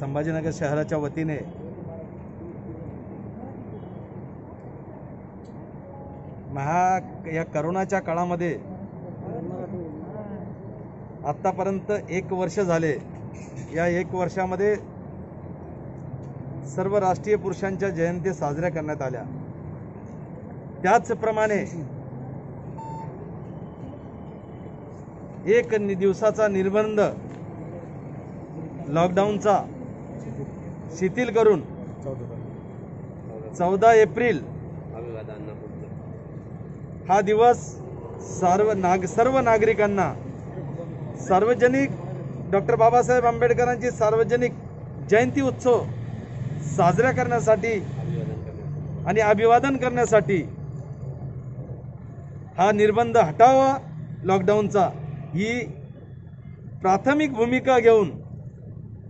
संभाजीनगर शहराच्या वतीने या करोनाच्या काळामध्ये आतापर्यंत 1 वर्ष झाले। या 1 वर्षामध्ये सर्व राष्ट्रीय पुरुषांच्या जयंती साजऱ्या करण्यात आल्या। त्याचप्रमाणे 1 दिवसाचा निर्बंध लॉकडाऊनचा शिथिल करून 14 एप्रिल हा दिवस सर्व नागरिकांना सार्वजनिक डॉक्टर बाबासाहेब आंबेडकरांची सार्वजनिक जयंती उत्सव साजरा करण्यासाठी आणि अभिवादन करण्यासाठी हा निर्बंध हटावा लॉकडाऊनचा ही प्राथमिक भूमिका घेऊन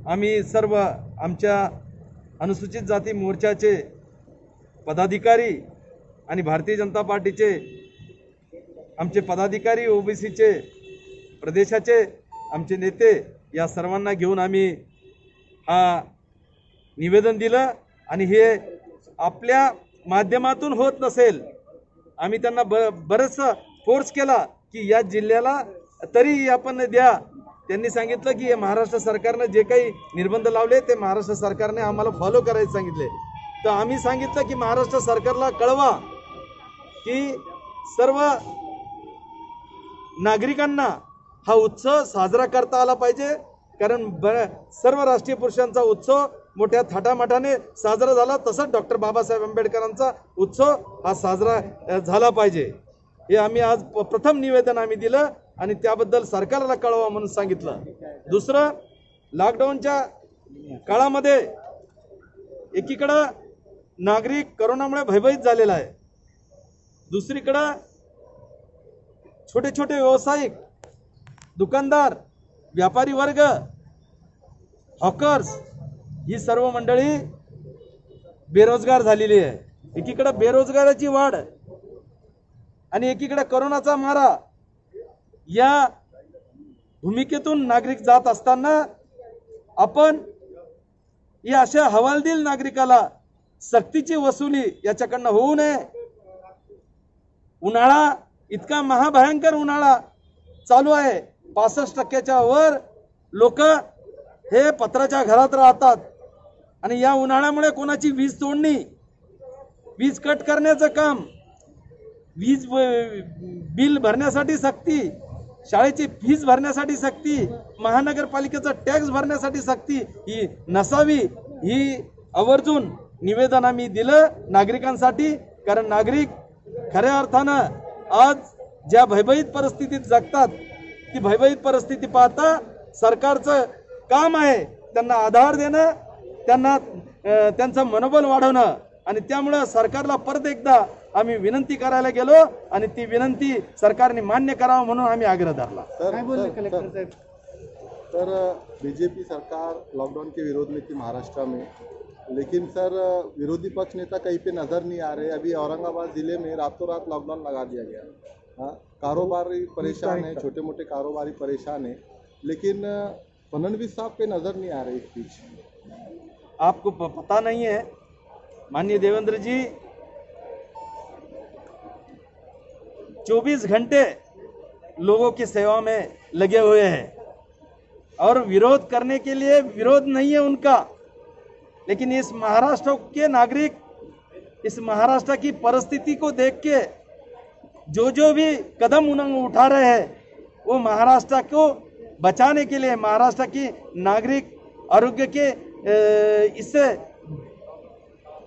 आम्ही सर्व आमच्या अनुसूचित जाती मोर्चाचे पदाधिकारी आणि भारतीय जनता पार्टीचे आमचे पदाधिकारी ओबीसीचे प्रदेशाचे आमचे नेते या सर्वांना घेऊन आम्ही हा निवेदन दिलं आणि हे आपल्या माध्यमातून होत नसेल आम्ही त्यांना बरंच फोर्स केला की या जिल्ह्याला तरी आपण द्या। त्यांनी सांगितलं की हे महाराष्ट्र सरकारने जे काही निर्बंध लावले ते महाराष्ट्र सरकारने आम्हाला फॉलो करायला सांगितले। तर आम्ही सांगितलं की महाराष्ट्र सरकारला कळवा की सर्व नागरिकांना हा उत्सव साजरा करता आला पाहिजे, कारण सर्व राष्ट्रीय पुरुषांचा उत्सव मोठ्या थाटामाटाने साजरा झाला, तसंच डॉक्टर बाबासाहेब आंबेडकरांचा उत्सव हा साजरा झाला पाहिजे। हे आम्ही आज प्रथम निवेदन आम्ही दिलं आणि त्याबद्दल सरकारला कळवा म्हणून सांगितलं। दुसरं, लॉकडाऊनच्या काळामध्ये एकीकडे नागरिक कोरोनामुळे भयभीत झालेला आहे, दुसरीकडे छोटे छोटे व्यावसायिक दुकानदार व्यापारी वर्ग हॉकर्स ही सर्व मंडळी बेरोजगार झालेली आहे। एकीकडे बेरोजगाराची वाढ आणि एकीकडे कोरोनाचा मारा या भूमिकेतून नागरिक जात असताना आपण या अशा हवालदिल नागरिकाला सक्तीची वसुली याच्याकडनं होऊ नये। उन्हाळा इतका महाभयंकर उन्हाळा चालू आहे, 65% वर लोक हे पत्राच्या घरात राहतात आणि या उन्हाळ्यामुळे कोणाची वीज तोडणी, वीज कट करण्याचं काम, वीज बिल भरण्यासाठी सक्ती, शाळेची फीस भरण्यासाठी सक्ती, महानगरपालिकेचा टॅक्स भरण्यासाठी सक्ती ही नसावी ही आवर्जून निवेदन आम्ही दिलं नागरिकांसाठी। कारण नागरिक खऱ्या अर्थानं आज ज्या भयभीत परिस्थितीत जगतात ती भयभीत परिस्थिती पाहता सरकारचं काम आहे त्यांना आधार देणं, त्यांना त्यांचं मनोबल वाढवणं आणि त्यामुळे सरकारला परत एकदा आम्ही विनंती करायला गेलो आणि ती विनंती सरकारने मान्य करावं म्हणून आम्ही आग्रह धरला। काय बोलले कलेक्टर साहब? सर, बीजेपी सरकार लॉकडाउन के विरोध में थी महाराष्ट्र में, लेकिन सर विरोधी पक्ष नेता कहीं पे नजर नहीं आ रहे। अभी औरंगाबाद जिले में रातों रात लॉकडाउन लगा दिया गया। हाँ, कारोबारी परेशान है, छोटे मोटे कारोबारी परेशान है, लेकिन फडणवीस साहब पे नजर नहीं आ रहे इस बीच। आपको पता नहीं है, माननीय देवेंद्र जी 24 घंटे लोगों की सेवा में लगे हुए हैं और विरोध करने के लिए विरोध नहीं है उनका, लेकिन इस महाराष्ट्र के नागरिक इस महाराष्ट्र की परिस्थिति को देख के जो भी कदम उन्होंने उठा रहे हैं वो महाराष्ट्र को बचाने के लिए, महाराष्ट्र की नागरिक आरोग्य के इससे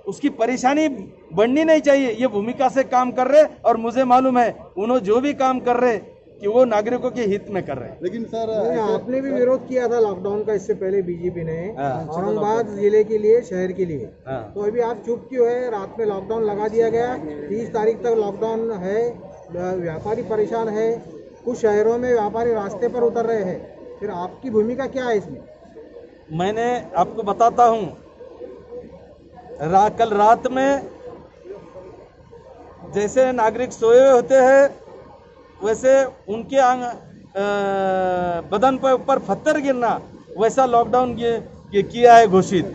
उसकी परेशानी बढ़नी नहीं चाहिए, ये भूमिका से काम कर रहे और मुझे मालूम है उन्होंने जो भी काम कर रहे कि वो नागरिकों के हित में कर रहे हैं। लेकिन सर आपने भी विरोध किया था लॉकडाउन का इससे पहले बीजेपी ने औरंगाबाद जिले के लिए, शहर के लिए, तो अभी आप चुप क्यों है? रात में लॉकडाउन लगा दिया गया, 30 तारीख तक लॉकडाउन है, व्यापारी परेशान है, कुछ शहरों में व्यापारी रास्ते पर उतर रहे हैं, फिर आपकी भूमिका क्या है इसमें? मैंने आपको बताता हूँ, कल रात में जैसे नागरिक सोए होते हैं वैसे उनके बदन पर ऊपर पत्थर गिरना, वैसा लॉकडाउन किया है घोषित,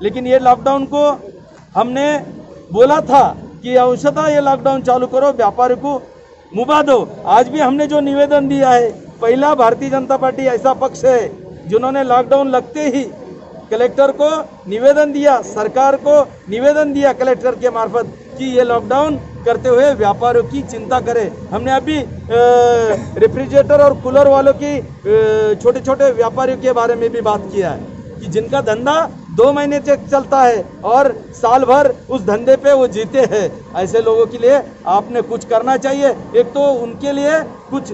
लेकिन ये लॉकडाउन को हमने बोला था कि अंशतः ये लॉकडाउन चालू करो, व्यापारी को मुबा दो। आज भी हमने जो निवेदन दिया है, पहला भारतीय जनता पार्टी ऐसा पक्ष है जिन्होंने लॉकडाउन लगते ही कलेक्टर को निवेदन दिया, सरकार को निवेदन दिया कलेक्टर के मार्फत कि ये लॉकडाउन करते हुए व्यापारियों की चिंता करें। हमने अभी रेफ्रिजरेटर और कूलर वालों की छोटे छोटे व्यापारियों के बारे में भी बात किया है कि जिनका धंधा 2 महीने तक चलता है और साल भर उस धंधे पे वो जीते हैं। ऐसे लोगों के लिए आपने कुछ करना चाहिए। एक तो उनके लिए कुछ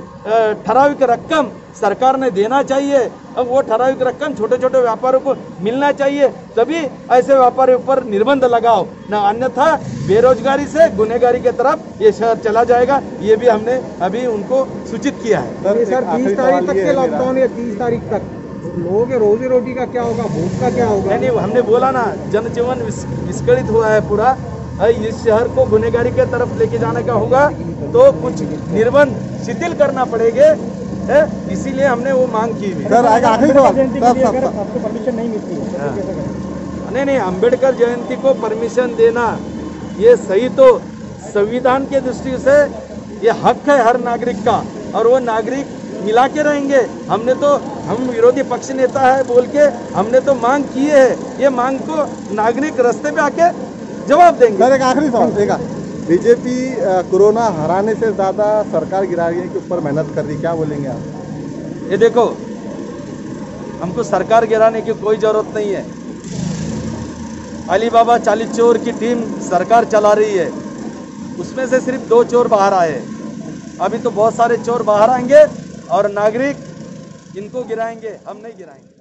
ठराविक रकम सरकार ने देना चाहिए। अब वो ठराविक रकम छोटे छोटे व्यापारियों को मिलना चाहिए, तभी ऐसे व्यापारियों पर निर्बंध लगाओ, न अन्यथा बेरोजगारी से गुनहगारी की तरफ ये शहर चला जाएगा। ये भी हमने अभी उनको सूचित किया है। सर 30 तारीख तक के लॉकडाउन या 30 तारीख तक लोगों के रोजी रोटी का क्या होगा, भूख का क्या होगा? नहीं, हमने बोला ना, जनजीवन विस्कलित हुआ है पूरा। इस शहर को गुनहगारी के तरफ लेके जाने का होगा तो कुछ निर्बंध शिथिल करना पड़ेगा, इसीलिए हमने वो मांग की हुई। सर आखिरी सवाल, आपको परमिशन नहीं मिलती है? नहीं, अंबेडकर जयंती को परमिशन देना ये सही तो संविधान के दृष्टि से ये हक है हर नागरिक का, और वो नागरिक मिला के रहेंगे। हम विरोधी पक्ष नेता है बोल के हमने तो मांग की है, ये मांग को नागरिक रास्ते पे आके जवाब देंगे। सर एक आखिरी सवाल देगा, बीजेपी कोरोना हराने से ज्यादा सरकार गिराने के ऊपर मेहनत कर रही, क्या बोलेंगे आप? ये देखो, हमको सरकार गिराने की कोई जरूरत नहीं है। अलीबाबा 40 चोर की टीम सरकार चला रही है, उसमें से सिर्फ 2 चोर बाहर आए। अभी तो बहुत सारे चोर बाहर आएंगे और नागरिक इनको गिराएंगे, हम नहीं गिराएंगे।